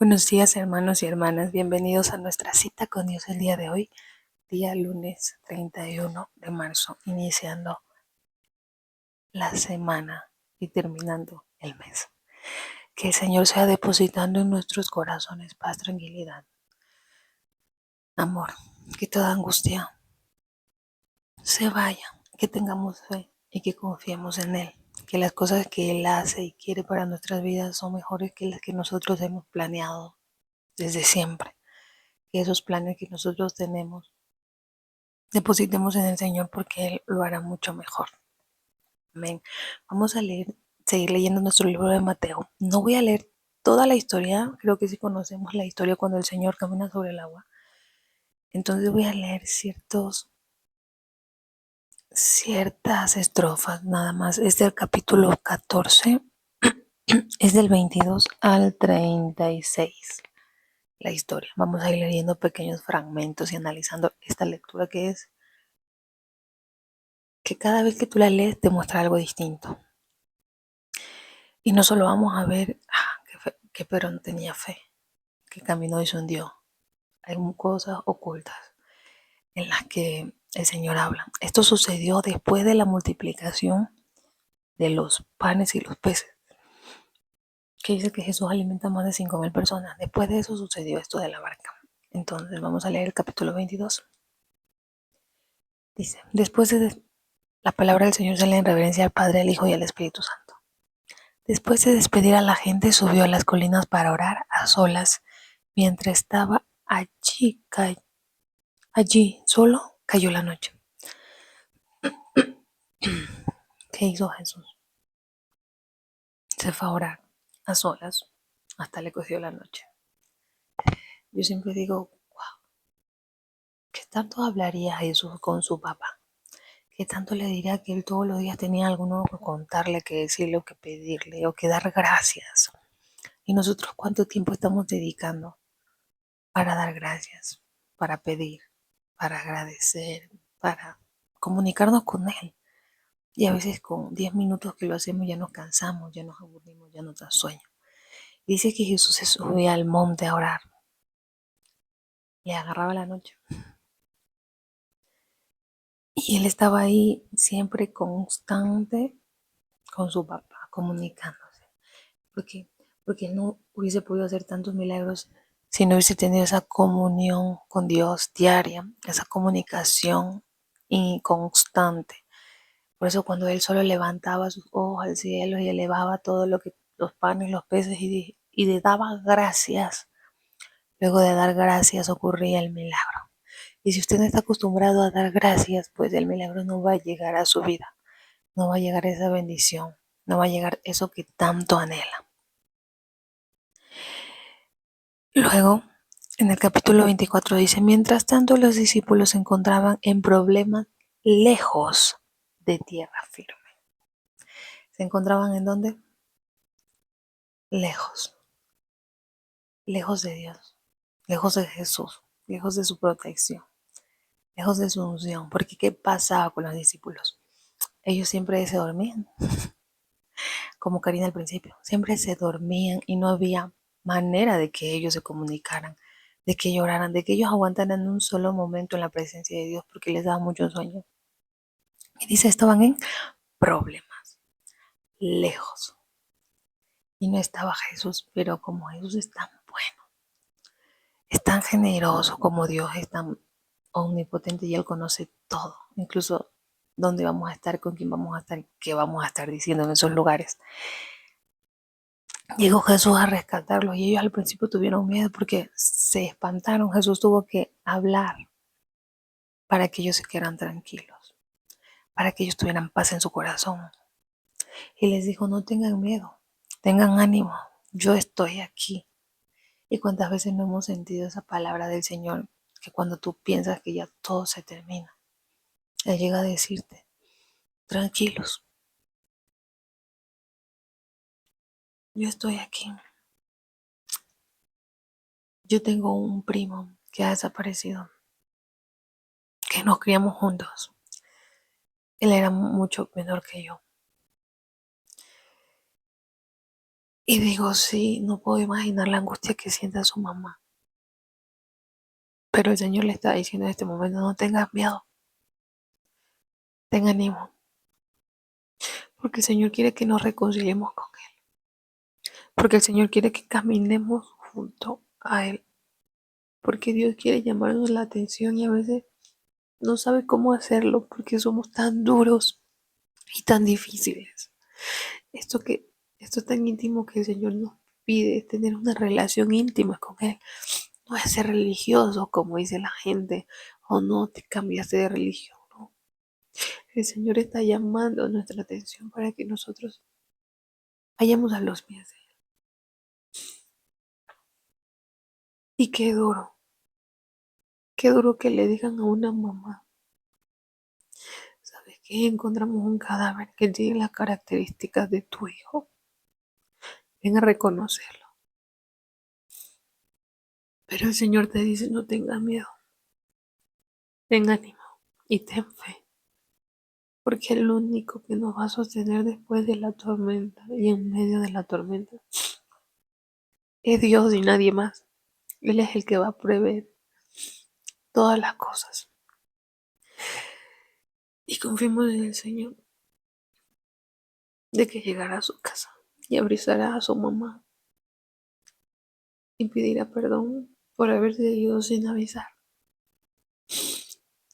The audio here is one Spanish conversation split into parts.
Buenos días, hermanos y hermanas. Bienvenidos a nuestra cita con Dios el día de hoy, día lunes 31 de marzo, iniciando la semana y terminando el mes. Que el Señor sea depositando en nuestros corazones paz, tranquilidad, amor, que toda angustia se vaya, que tengamos fe y que confiemos en Él, que las cosas que Él hace y quiere para nuestras vidas son mejores que las que nosotros hemos planeado desde siempre, que esos planes que nosotros tenemos depositemos en el Señor porque Él lo hará mucho mejor. Amén. Vamos a seguir leyendo nuestro libro de Mateo. No voy a leer toda la historia, creo que sí conocemos la historia cuando el Señor camina sobre el agua. Entonces voy a leer ciertas estrofas nada más. Es del capítulo 14, es del 22 al 36 la historia. Vamos a ir leyendo pequeños fragmentos y analizando esta lectura que cada vez que tú la lees te muestra algo distinto. Y no solo vamos a ver que Perón tenía fe, que caminó y se hundió. Hay cosas ocultas en las que el Señor habla. Esto sucedió después de la multiplicación de los panes y los peces, que dice que Jesús alimenta a más de 5,000 personas. Después de eso sucedió esto de la barca. Entonces vamos a leer el capítulo 22. Dice, después de la palabra del Señor se lee en reverencia al Padre, al Hijo y al Espíritu Santo. Después de despedir a la gente, subió a las colinas para orar a solas. Mientras estaba allí solo, cayó la noche. ¿Qué hizo Jesús? Se fue a orar a solas hasta le cogió la noche. Yo siempre digo, wow, ¿qué tanto hablaría Jesús con su papá? ¿Qué tanto le diría que él todos los días tenía algo nuevo que contarle, que decirle o que pedirle o que dar gracias? Y nosotros, ¿cuánto tiempo estamos dedicando para dar gracias, para pedir, para agradecer, para comunicarnos con Él? Y a veces con 10 minutos que lo hacemos ya nos cansamos, ya nos aburrimos, ya nos da sueño. Dice que Jesús se subía al monte a orar y agarraba la noche. Y él estaba ahí siempre constante con su papá, comunicándose. Porque, porque él no hubiese podido hacer tantos milagros si no hubiese tenido esa comunión con Dios diaria, esa comunicación y constante. Por eso cuando él solo levantaba sus ojos al cielo y elevaba todo lo que los panes, los peces y le daba gracias, luego de dar gracias ocurría el milagro. Y si usted no está acostumbrado a dar gracias, pues el milagro no va a llegar a su vida, no va a llegar esa bendición, no va a llegar eso que tanto anhela. Luego, en el capítulo 24 dice, mientras tanto los discípulos se encontraban en problemas lejos de tierra firme. ¿Se encontraban en dónde? Lejos, lejos de Dios, lejos de Jesús, lejos de su protección, lejos de su unción. Porque ¿qué pasaba con los discípulos? Ellos siempre se dormían, como Karina al principio, siempre se dormían y no había manera de que ellos se comunicaran, de que lloraran, de que ellos aguantaran un solo momento en la presencia de Dios porque les daba mucho sueño. Y dice, estaban en problemas, lejos. Y no estaba Jesús, pero como Jesús es tan bueno, es tan generoso como Dios, es tan omnipotente y Él conoce todo, incluso dónde vamos a estar, con quién vamos a estar, qué vamos a estar diciendo en esos lugares. Llegó Jesús a rescatarlos y ellos al principio tuvieron miedo porque se espantaron. Jesús tuvo que hablar para que ellos se quedaran tranquilos, para que ellos tuvieran paz en su corazón. Y les dijo, no tengan miedo, tengan ánimo, yo estoy aquí. Y cuántas veces no hemos sentido esa palabra del Señor, que cuando tú piensas que ya todo se termina, Él llega a decirte, tranquilos, yo estoy aquí. Yo tengo un primo que ha desaparecido, que nos criamos juntos. Él era mucho menor que yo. Y digo, sí, no puedo imaginar la angustia que siente su mamá. Pero el Señor le está diciendo en este momento, no tengas miedo, ten ánimo, porque el Señor quiere que nos reconciliemos con Él, porque el Señor quiere que caminemos junto a Él, porque Dios quiere llamarnos la atención y a veces no sabe cómo hacerlo porque somos tan duros y tan difíciles. Esto que, esto tan íntimo que el Señor nos pide es tener una relación íntima con Él. No es ser religioso, como dice la gente, o no te cambiaste de religión. No. El Señor está llamando nuestra atención para que nosotros vayamos a los pies de Él. Y qué duro que le digan a una mamá, ¿sabes qué? Encontramos un cadáver que tiene las características de tu hijo. Ven a reconocerlo. Pero el Señor te dice, no tengas miedo, ten ánimo y ten fe, porque el único que nos va a sostener después de la tormenta y en medio de la tormenta es Dios y nadie más. Él es el que va a prever todas las cosas. Y confiemos en el Señor de que llegará a su casa y abrazará a su mamá y pedirá perdón por haberse ido sin avisar.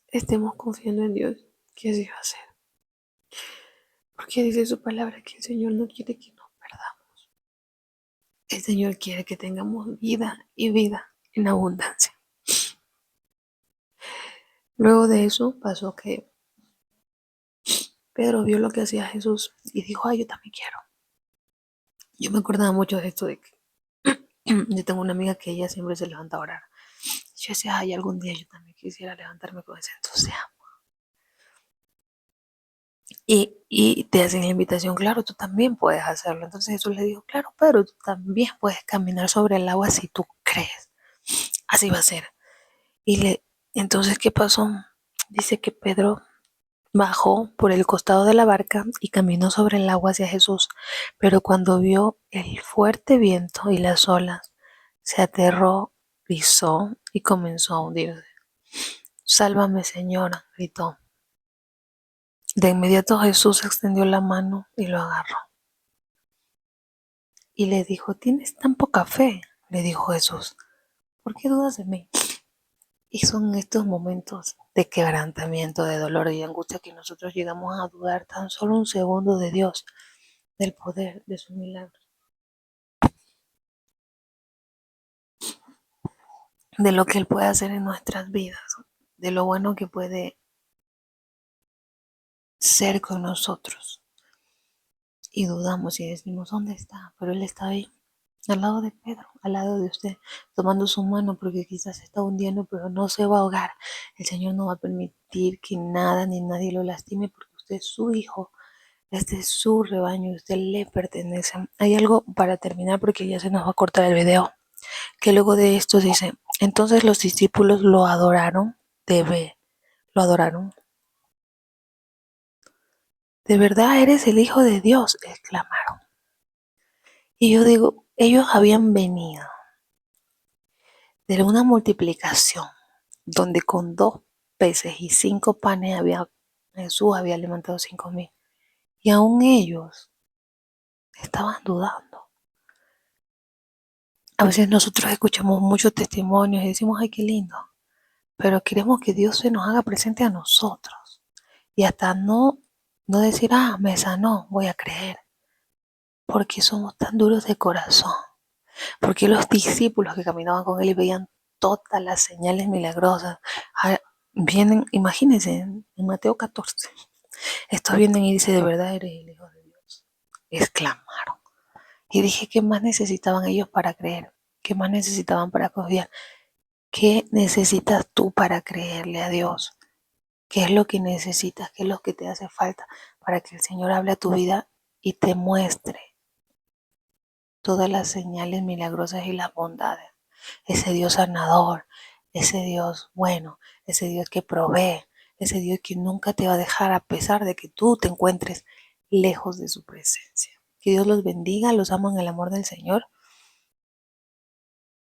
Estemos confiando en Dios que así va a ser. Porque dice su palabra que el Señor no quiere que nos perdamos. El Señor quiere que tengamos vida y vida en abundancia. Luego de eso pasó que Pedro vio lo que hacía Jesús y dijo, ay, yo también quiero. Yo me acordaba mucho de esto de que yo tengo una amiga que ella siempre se levanta a orar. Yo decía, ay, algún día yo también quisiera levantarme con ese entusiasmo. Y te hacen la invitación, claro, tú también puedes hacerlo. Entonces Jesús le dijo, claro, Pedro, tú también puedes caminar sobre el agua si tú crees. Así va a ser. Entonces, ¿qué pasó? Dice que Pedro bajó por el costado de la barca y caminó sobre el agua hacia Jesús, pero cuando vio el fuerte viento y las olas, se aterró, pisó y comenzó a hundirse. Sálvame, Señora, gritó. De inmediato Jesús extendió la mano y lo agarró. Y le dijo, ¿tienes tan poca fe? Le dijo Jesús, ¿por qué dudas de mí? Y son estos momentos de quebrantamiento, de dolor y de angustia que nosotros llegamos a dudar tan solo un segundo de Dios, del poder de su milagro, de lo que Él puede hacer en nuestras vidas, de lo bueno que puede ser con nosotros. Y dudamos y decimos, ¿dónde está? Pero Él está ahí, al lado de Pedro, al lado de usted, tomando su mano porque quizás se está hundiendo, pero no se va a ahogar. El Señor no va a permitir que nada ni nadie lo lastime porque usted es su hijo. Este es su rebaño y usted le pertenece. Hay algo para terminar porque ya se nos va a cortar el video. Que luego de esto dice, entonces los discípulos lo adoraron, lo adoraron. De verdad eres el Hijo de Dios, exclamaron. Y yo digo, ellos habían venido de una multiplicación donde con 2 peces y 5 panes Jesús había levantado 5,000. Y aún ellos estaban dudando. A veces nosotros escuchamos muchos testimonios y decimos, ay, qué lindo, pero queremos que Dios se nos haga presente a nosotros. Y hasta no decir, me sanó, voy a creer. Porque somos tan duros de corazón. Porque los discípulos que caminaban con él y veían todas las señales milagrosas, vienen, imagínense, en Mateo 14, estos vienen y dicen, de verdad eres el Hijo de Dios. Exclamaron. Y dije, ¿qué más necesitaban ellos para creer? ¿Qué más necesitaban para confiar? ¿Qué necesitas tú para creerle a Dios? ¿Qué es lo que necesitas? ¿Qué es lo que te hace falta para que el Señor hable a tu vida y te muestre todas las señales milagrosas y las bondades? Ese Dios sanador, ese Dios bueno, ese Dios que provee, ese Dios que nunca te va a dejar a pesar de que tú te encuentres lejos de su presencia. Que Dios los bendiga, los amo en el amor del Señor.